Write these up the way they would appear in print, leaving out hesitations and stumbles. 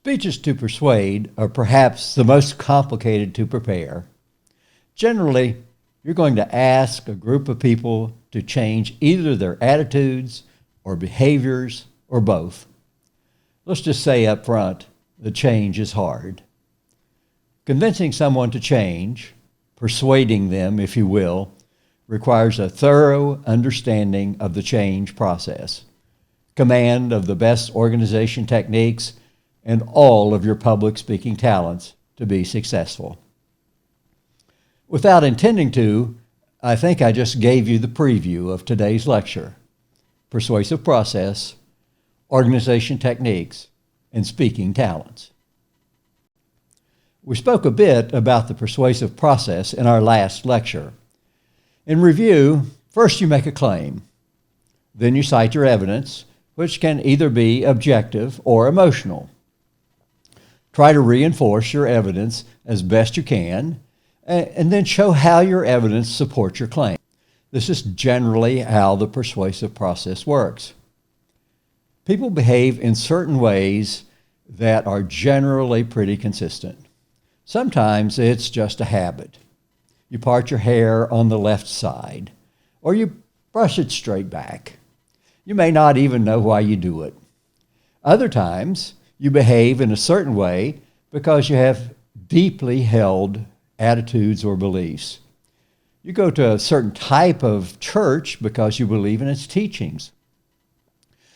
Speeches to persuade are perhaps the most complicated to prepare. Generally, you're going to ask a group of people to change either their attitudes or behaviors or both. Let's just say up front, the change is hard. Convincing someone to change, persuading them, if you will, requires a thorough understanding of the change process, command of the best organization techniques, and all of your public speaking talents to be successful. Without intending to, I think I just gave you the preview of today's lecture: persuasive process, organization techniques, and speaking talents. We spoke a bit about the persuasive process in our last lecture. In review, first you make a claim. Then you cite your evidence, which can either be objective or emotional. Try to reinforce your evidence as best you can, and then show how your evidence supports your claim. This is generally how the persuasive process works. People behave in certain ways that are generally pretty consistent. Sometimes it's just a habit. You part your hair on the left side, or you brush it straight back. You may not even know why you do it. Other times, you behave in a certain way because you have deeply held attitudes or beliefs. You go to a certain type of church because you believe in its teachings.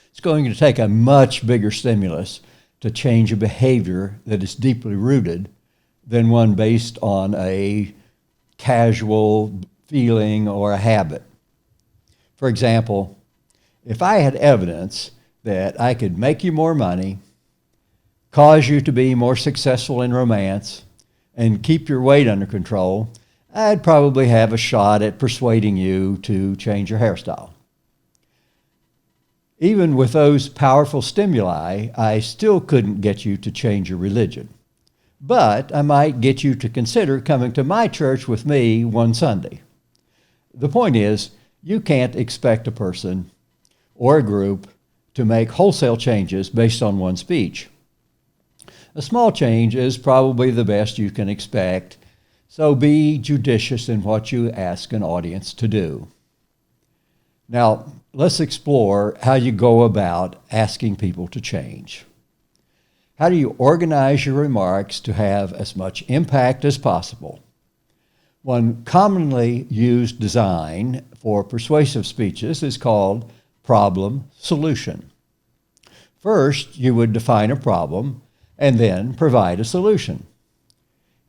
It's going to take a much bigger stimulus to change a behavior that is deeply rooted than one based on a casual feeling or a habit. For example, if I had evidence that I could make you more money, cause you to be more successful in romance, and keep your weight under control, I'd probably have a shot at persuading you to change your hairstyle. Even with those powerful stimuli, I still couldn't get you to change your religion. But I might get you to consider coming to my church with me one Sunday. The point is, you can't expect a person or a group to make wholesale changes based on one speech. A small change is probably the best you can expect, so be judicious in what you ask an audience to do. Now, let's explore how you go about asking people to change. How do you organize your remarks to have as much impact as possible? One commonly used design for persuasive speeches is called problem-solution. First, you would define a problem and then provide a solution.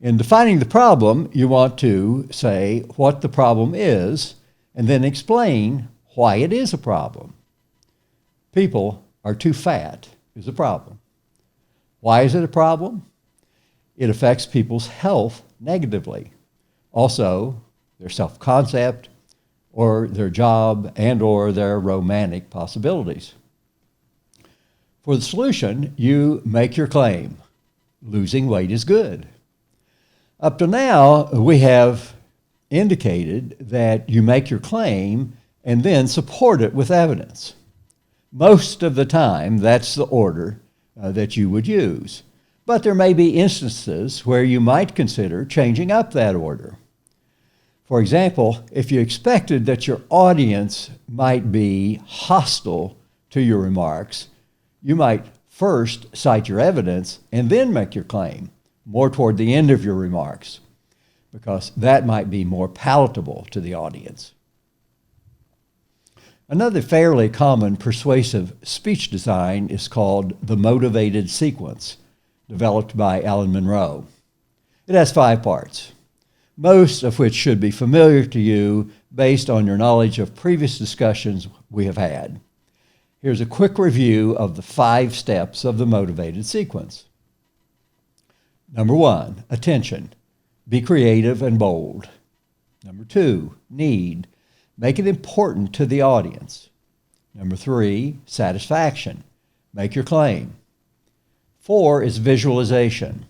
In defining the problem, you want to say what the problem is and then explain why it is a problem. People are too fat is a problem. Why is it a problem? It affects people's health negatively. Also, their self-concept or their job and or their romantic possibilities. For the solution, you make your claim. Losing weight is good. Up to now, we have indicated that you make your claim and then support it with evidence. Most of the time, that's the order that you would use. But there may be instances where you might consider changing up that order. For example, if you expected that your audience might be hostile to your remarks, you might first cite your evidence and then make your claim, more toward the end of your remarks, because that might be more palatable to the audience. Another fairly common persuasive speech design is called the motivated sequence, developed by Alan Monroe. It has 5 parts, most of which should be familiar to you based on your knowledge of previous discussions we have had. Here's a quick review of the 5 steps of the motivated sequence. Number 1, attention. Be creative and bold. Number 2, need. Make it important to the audience. Number 3, satisfaction. Make your claim. 4 is visualization.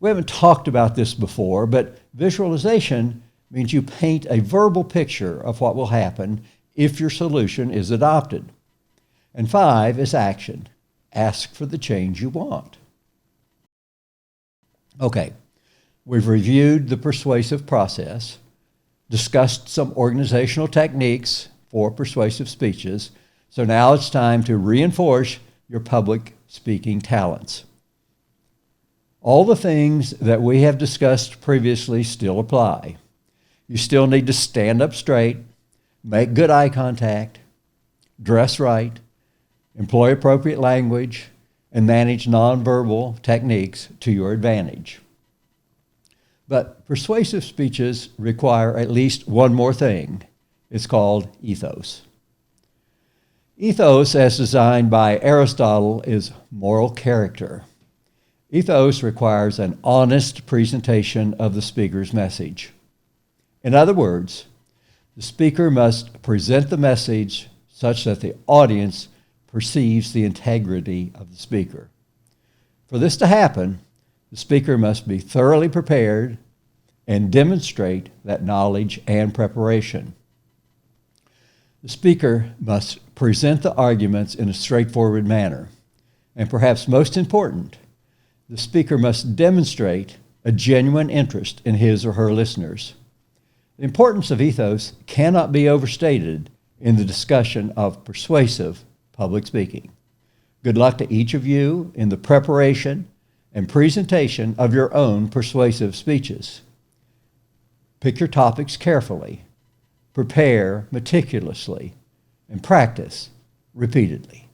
We haven't talked about this before, but visualization means you paint a verbal picture of what will happen if your solution is adopted. And 5 is action. Ask for the change you want. Okay, we've reviewed the persuasive process, discussed some organizational techniques for persuasive speeches, so now it's time to reinforce your public speaking talents. All the things that we have discussed previously still apply. You still need to stand up straight, make good eye contact, dress right, employ appropriate language, and manage nonverbal techniques to your advantage. But persuasive speeches require at least one more thing. It's called ethos. Ethos, as designed by Aristotle, is moral character. Ethos requires an honest presentation of the speaker's message. In other words, the speaker must present the message such that the audience perceives the integrity of the speaker. For this to happen, the speaker must be thoroughly prepared and demonstrate that knowledge and preparation. The speaker must present the arguments in a straightforward manner. And perhaps most important, the speaker must demonstrate a genuine interest in his or her listeners. The importance of ethos cannot be overstated in the discussion of persuasive public speaking. Good luck to each of you in the preparation and presentation of your own persuasive speeches. Pick your topics carefully, prepare meticulously, and practice repeatedly.